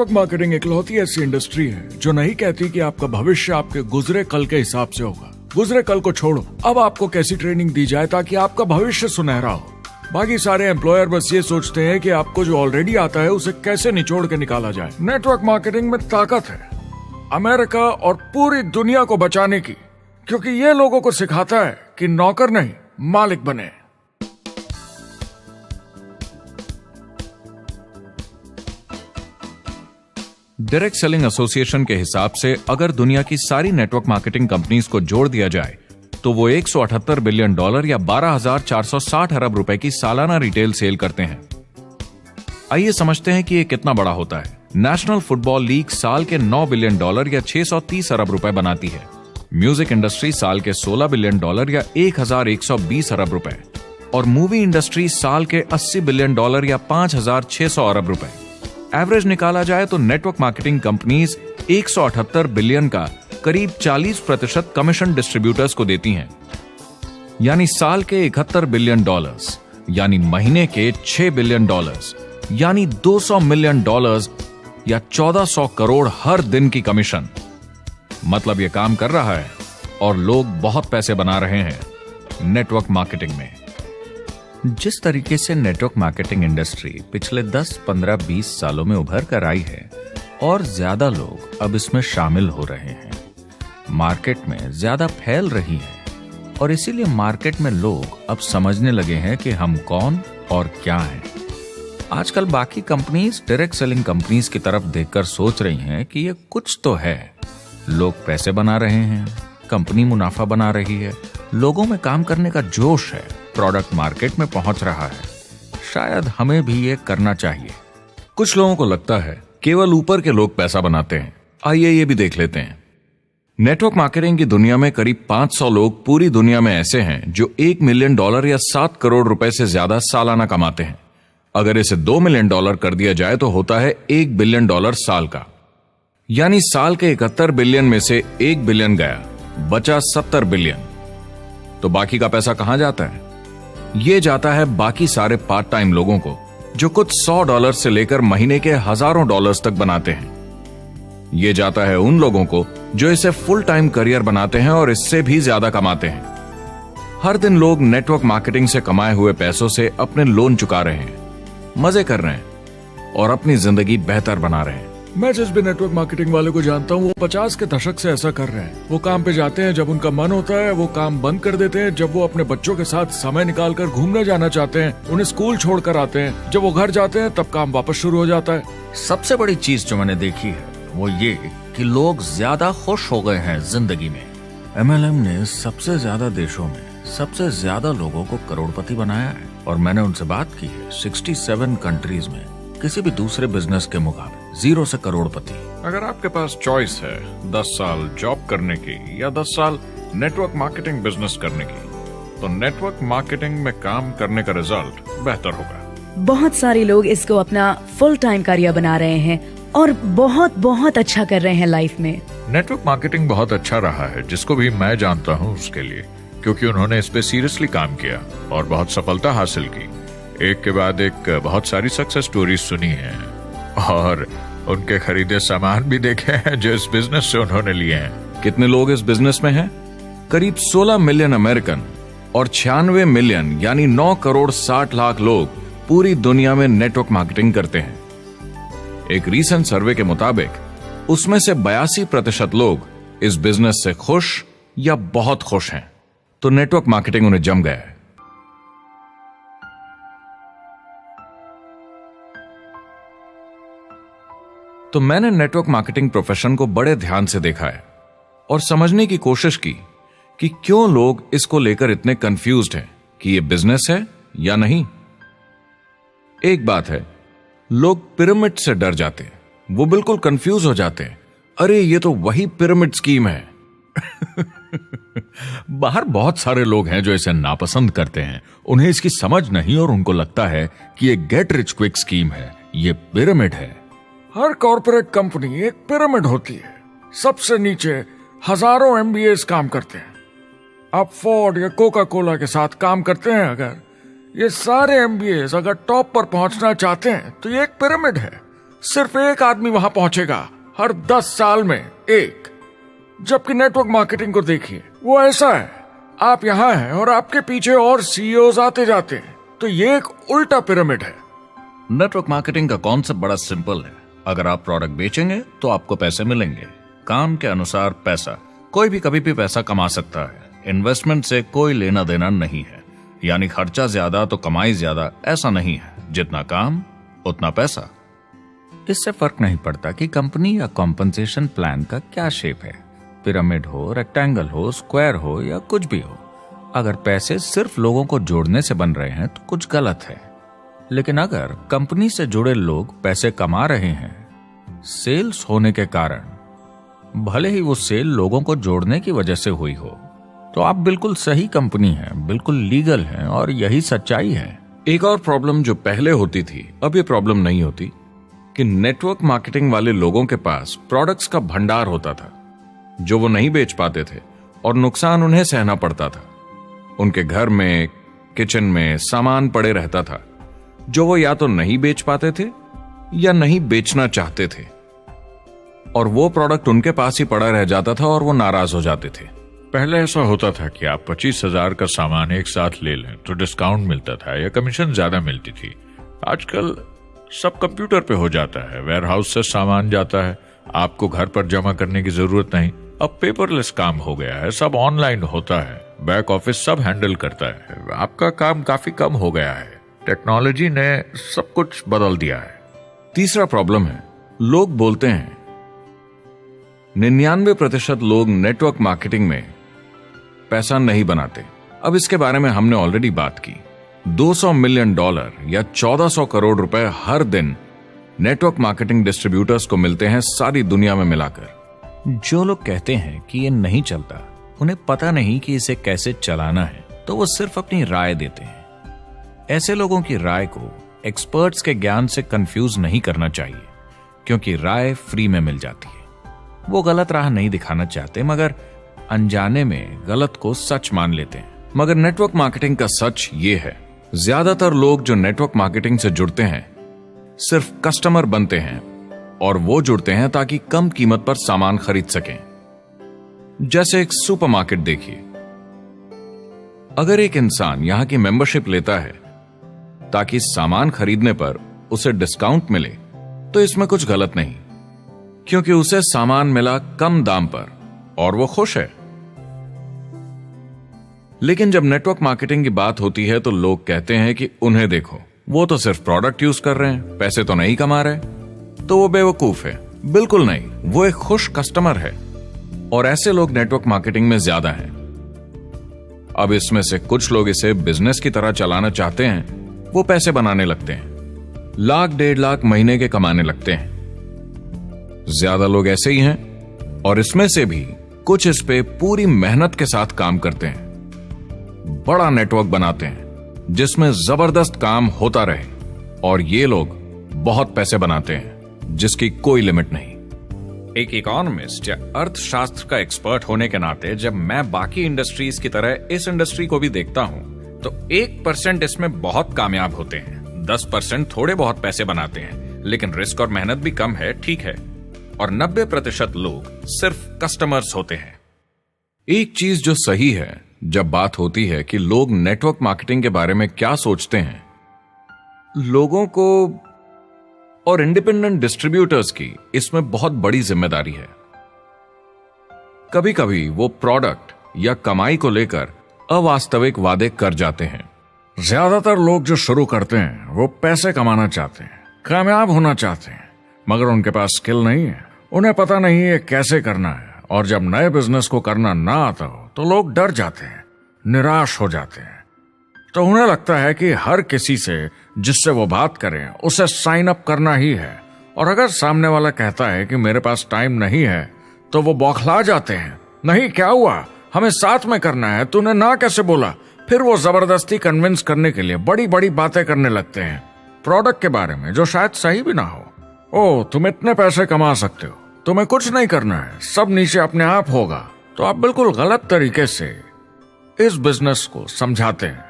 Network marketing इकलौती ऐसी industry है जो नहीं कहती कि आपका भविष्य आपके गुजरे कल के हिसाब से होगा। गुजरे कल को छोड़ो, अब आपको कैसी ट्रेनिंग दी जाए ताकि आपका भविष्य सुनहरा हो। बाकी सारे एम्प्लॉयर बस ये सोचते हैं कि आपको जो ऑलरेडी आता है उसे कैसे निचोड़ के निकाला जाए। नेटवर्क मार्केटिंग में ताकत है अमेरिका और पूरी दुनिया को बचाने की, क्योंकि ये लोगों को सिखाता है कि नौकर नहीं मालिक बने। डायरेक्ट सेलिंग एसोसिएशन के हिसाब से अगर दुनिया की सारी नेटवर्क मार्केटिंग कंपनीज को जोड़ दिया जाए तो वो $178 बिलियन या 12,460 अरब रुपए की सालाना रिटेल सेल करते हैं। आइए समझते हैं कि ये कितना बड़ा होता है। नेशनल फुटबॉल लीग साल के $9 बिलियन या 630 अरब रुपए बनाती है। म्यूजिक इंडस्ट्री साल के $16 बिलियन या 1,120 अरब रुपए, और मूवी इंडस्ट्री साल के $80 बिलियन या 5,600 अरब रुपए। एवरेज निकाला जाए तो नेटवर्क मार्केटिंग कंपनीज 178 बिलियन का करीब 40% कमीशन डिस्ट्रीब्यूटर्स को देती हैं, यानी साल के $71 बिलियन, यानी महीने के $6 बिलियन, यानी $200 मिलियन या 1400 करोड़ हर दिन की कमीशन। मतलब ये काम कर रहा है और लोग बहुत पैसे बना रहे हैं नेटवर्क मार्केटिंग में। जिस तरीके से नेटवर्क मार्केटिंग इंडस्ट्री पिछले 10, 15, 20 सालों में उभर कर आई है और ज्यादा लोग अब इसमें शामिल हो रहे हैं, मार्केट में ज्यादा फैल रही है और इसीलिए मार्केट में लोग अब समझने लगे हैं कि हम कौन और क्या हैं। आजकल बाकी कंपनीज डायरेक्ट सेलिंग कंपनीज की तरफ देखकर सोच रही हैं कि ये कुछ तो है। लोग पैसे बना रहे हैं, कंपनी मुनाफा बना रही है, लोगों में काम करने का जोश है, प्रोडक्ट मार्केट में पहुंच रहा है, शायद हमें भी ये करना चाहिए। कुछ लोगों को लगता है केवल ऊपर के लोग पैसा बनाते हैं। आइए ये भी देख लेते हैं। नेटवर्क मार्केटिंग की दुनिया में करीब 500 लोग पूरी दुनिया में ऐसे हैं जो $1 मिलियन या 7 करोड़ रुपए से ज्यादा सालाना कमाते हैं। अगर इसे $2 मिलियन कर दिया जाए तो होता है $1 बिलियन साल का, यानी साल के 71 बिलियन में से 1 बिलियन गया, बचा 70 बिलियन। तो बाकी का पैसा कहां जाता है? ये जाता है बाकी सारे पार्ट टाइम लोगों को जो कुछ $100 से लेकर महीने के हजारों डॉलर्स तक बनाते हैं। ये जाता है उन लोगों को जो इसे फुल टाइम करियर बनाते हैं और इससे भी ज्यादा कमाते हैं। हर दिन लोग नेटवर्क मार्केटिंग से कमाए हुए पैसों से अपने लोन चुका रहे हैं, मजे कर रहे हैं और अपनी जिंदगी बेहतर बना रहे हैं। मैं जिस भी नेटवर्क मार्केटिंग वाले को जानता हूँ वो 50 के दशक से ऐसा कर रहे हैं। वो काम पे जाते हैं जब उनका मन होता है, वो काम बंद कर देते हैं जब वो अपने बच्चों के साथ समय निकालकर घूमने जाना चाहते हैं, उन्हें स्कूल छोड़कर आते हैं, जब वो घर जाते हैं तब काम वापस शुरू हो जाता है। सबसे बड़ी चीज जो मैंने देखी है वो ये कि लोग ज्यादा खुश हो गए हैं जिंदगी में। MLM ने सबसे ज्यादा देशों में सबसे ज्यादा लोगों को करोड़पति बनाया है और मैंने उनसे बात की है 67 कंट्रीज में किसी भी दूसरे बिजनेस के मुकाबले 0 से करोड़पति। अगर आपके पास चॉइस है 10 साल जॉब करने की या 10 साल नेटवर्क मार्केटिंग बिजनेस करने की, तो नेटवर्क मार्केटिंग में काम करने का रिजल्ट बेहतर होगा। बहुत सारे लोग इसको अपना फुल टाइम करियर बना रहे हैं और बहुत बहुत अच्छा कर रहे हैं लाइफ में। नेटवर्क मार्केटिंग बहुत अच्छा रहा है जिसको भी मैं जानता हूँ उसके लिए, क्योंकि उन्होंने इस पे सीरियसली काम किया और बहुत सफलता हासिल की। एक के बाद एक बहुत सारी सक्सेस स्टोरीज सुनी है और उनके खरीदे सामान भी देखे हैं जो इस बिजनेस से उन्होंने लिए हैं। कितने लोग इस बिजनेस में हैं? करीब 16 मिलियन अमेरिकन और 96 मिलियन यानी 9 करोड़ 60 लाख लोग पूरी दुनिया में नेटवर्क मार्केटिंग करते हैं। एक रीसेंट सर्वे के मुताबिक उसमें से 82% लोग इस बिजनेस से खुश या बहुत खुश हैं। तो नेटवर्क मार्केटिंग उन्हें जम गया है। तो मैंने नेटवर्क मार्केटिंग प्रोफेशन को बड़े ध्यान से देखा है और समझने की कोशिश की कि क्यों लोग इसको लेकर इतने कंफ्यूज्ड हैं कि ये बिजनेस है या नहीं। एक बात है, लोग पिरामिड से डर जाते हैं, वो बिल्कुल कंफ्यूज हो जाते हैं। अरे ये तो वही पिरामिड स्कीम है। बाहर बहुत सारे लोग हैं जो इसे नापसंद करते हैं, उन्हें इसकी समझ नहीं और उनको लगता है कि ये गेट रिच क्विक स्कीम है, ये पिरामिड है। हर कॉर्पोरेट कंपनी एक पिरामिड होती है। सबसे नीचे हजारों MBAs काम करते हैं। आप फोर्ड या कोका कोला के साथ काम करते हैं, अगर ये सारे MBAs अगर टॉप पर पहुंचना चाहते हैं तो ये एक पिरामिड है। सिर्फ एक आदमी वहां पहुंचेगा हर 10 साल में एक। जबकि नेटवर्क मार्केटिंग को देखिए, वो ऐसा है, आप यहां हैं और आपके पीछे और सीईओज आते जाते हैं। तो ये एक उल्टा पिरामिड है। नेटवर्क मार्केटिंग का कॉन्सेप्ट बड़ा सिंपल है। अगर आप प्रोडक्ट बेचेंगे तो आपको पैसे मिलेंगे। काम के अनुसार पैसा। कोई भी कभी भी पैसा कमा सकता है। इन्वेस्टमेंट से कोई लेना देना नहीं है। यानी खर्चा ज्यादा तो कमाई ज्यादा, ऐसा नहीं है। जितना काम उतना पैसा। इससे फर्क नहीं पड़ता कि कंपनी या कॉम्पनसेशन प्लान का क्या शेप है, पिरामिड हो, रेक्टेंगल हो, स्क्वायर हो या कुछ भी हो। अगर पैसे सिर्फ लोगों को जोड़ने से बन रहे हैं तो कुछ गलत है। लेकिन अगर कंपनी से जुड़े लोग पैसे कमा रहे हैं सेल्स होने के कारण, भले ही वो सेल लोगों को जोड़ने की वजह से हुई हो, तो आप बिल्कुल सही कंपनी है, बिल्कुल लीगल है और यही सच्चाई है। एक और प्रॉब्लम जो पहले होती थी, अब ये प्रॉब्लम नहीं होती, कि नेटवर्क मार्केटिंग वाले लोगों के पास प्रोडक्ट्स का भंडार होता था जो वो नहीं बेच पाते थे और नुकसान उन्हें सहना पड़ता था। उनके घर में, किचन में सामान पड़े रहता था जो वो या तो नहीं बेच पाते थे या नहीं बेचना चाहते थे, और वो प्रोडक्ट उनके पास ही पड़ा रह जाता था और वो नाराज हो जाते थे। पहले ऐसा होता था कि आप 25,000 का सामान एक साथ ले लें तो डिस्काउंट मिलता था या कमीशन ज्यादा मिलती थी। आजकल सब कंप्यूटर पे हो जाता है, वेयर हाउस से सामान जाता है, आपको घर पर जमा करने की जरूरत नहीं। अब पेपरलेस काम हो गया है, सब ऑनलाइन होता है, बैक ऑफिस सब हैंडल करता है, आपका काम काफी कम हो गया है। टेक्नोलॉजी ने सब कुछ बदल दिया है। तीसरा प्रॉब्लम है, लोग बोलते हैं 99% लोग नेटवर्क मार्केटिंग में पैसा नहीं बनाते। अब इसके बारे में हमने ऑलरेडी बात की। $200 मिलियन या 1400 करोड़ रुपए हर दिन नेटवर्क मार्केटिंग डिस्ट्रीब्यूटर्स को मिलते हैं सारी दुनिया में मिलाकर। जो लोग कहते हैं कि ये नहीं चलता, उन्हें पता नहीं कि इसे कैसे चलाना है, तो वो सिर्फ अपनी राय देते हैं। ऐसे लोगों की राय को एक्सपर्ट्स के ज्ञान से कंफ्यूज नहीं करना चाहिए, क्योंकि राय फ्री में मिल जाती है। वो गलत राह नहीं दिखाना चाहते, मगर अनजाने में गलत को सच मान लेते हैं। मगर नेटवर्क मार्केटिंग का सच ये है, ज्यादातर लोग जो नेटवर्क मार्केटिंग से जुड़ते हैं सिर्फ कस्टमर बनते हैं, और वो जुड़ते हैं ताकि कम कीमत पर सामान खरीद सकें। जैसे एक सुपरमार्केट देखिए, अगर एक इंसान यहां की मेंबरशिप लेता है ताकि सामान खरीदने पर उसे डिस्काउंट मिले, तो इसमें कुछ गलत नहीं, क्योंकि उसे सामान मिला कम दाम पर और वो खुश है। लेकिन जब नेटवर्क मार्केटिंग की बात होती है तो लोग कहते हैं कि उन्हें देखो, वो तो सिर्फ प्रोडक्ट यूज कर रहे हैं, पैसे तो नहीं कमा रहे, तो वो बेवकूफ है। बिल्कुल नहीं, वो एक खुश कस्टमर है, और ऐसे लोग नेटवर्क मार्केटिंग में ज्यादा हैं। अब इसमें से कुछ लोग इसे बिजनेस की तरह चलाना चाहते हैं, वो पैसे बनाने लगते हैं, लाख 1.5 लाख महीने के कमाने लगते हैं। ज्यादा लोग ऐसे ही हैं, और इसमें से भी कुछ इस पे पूरी मेहनत के साथ काम करते हैं, बड़ा नेटवर्क बनाते हैं जिसमें जबरदस्त काम होता रहे, और ये लोग बहुत पैसे बनाते हैं जिसकी कोई लिमिट नहीं। एक इकोनॉमिस्ट या अर्थशास्त्र का एक्सपर्ट होने के नाते जब मैं बाकी इंडस्ट्रीज की तरह इस इंडस्ट्री को भी देखता हूं, तो 1% इसमें बहुत कामयाब होते हैं, 10% थोड़े बहुत पैसे बनाते हैं, लेकिन रिस्क और मेहनत भी कम है, ठीक है, और 90% लोग सिर्फ कस्टमर्स होते हैं। एक चीज जो सही है जब बात होती है कि लोग नेटवर्क मार्केटिंग के बारे में क्या सोचते हैं, लोगों को और इंडिपेंडेंट डिस्ट्रीब्यूटर्स की इसमें बहुत बड़ी जिम्मेदारी है। कभी कभी वो प्रोडक्ट या कमाई को लेकर अवास्तविक वादे कर जाते हैं। ज्यादातर लोग जो शुरू करते हैं वो पैसे कमाना चाहते हैं, कामयाब होना चाहते हैं, मगर उनके पास स्किल नहीं है, उन्हें पता नहीं है कैसे करना है, और जब नए बिजनेस को करना ना आता हो तो लोग डर जाते हैं, निराश हो जाते हैं। तो उन्हें लगता है कि हर किसी से जिससे वो बात करें उसे साइन अप करना ही है, और अगर सामने वाला कहता है कि मेरे पास टाइम नहीं है तो वो बौखला जाते हैं। नहीं, क्या हुआ, हमें साथ में करना है, तूने ना कैसे बोला। फिर वो जबरदस्ती कन्विंस करने के लिए बड़ी बड़ी बातें करने लगते हैं प्रोडक्ट के बारे में जो शायद सही भी ना हो। ओ, तुम इतने पैसे कमा सकते हो, तुम्हें कुछ नहीं करना है, सब नीचे अपने आप होगा। तो आप बिल्कुल गलत तरीके से इस बिजनेस को समझाते हैं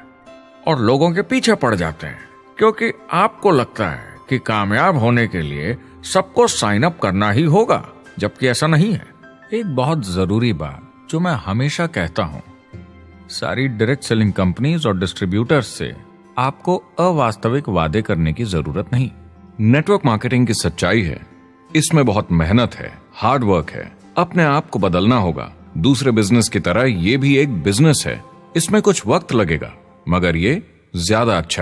और लोगों के पीछे पड़ जाते हैं, क्योंकि आपको लगता है कि कामयाब होने के लिए सबको साइन अप करना ही होगा, जबकि ऐसा नहीं है। एक बहुत जरूरी बात जो मैं हमेशा कहता हूं, सारी डायरेक्ट सेलिंग कंपनीज और डिस्ट्रीब्यूटर्स से आपको अवास्तविक वादे करने की जरूरत नहीं। नेटवर्क मार्केटिंग की सच्चाई है, इसमें बहुत मेहनत है, हार्ड वर्क है, अपने आप को बदलना होगा। दूसरे बिजनेस की तरह ये भी एक बिजनेस है, इसमें कुछ वक्त लगेगा, मगर ये ज्यादा अच्छा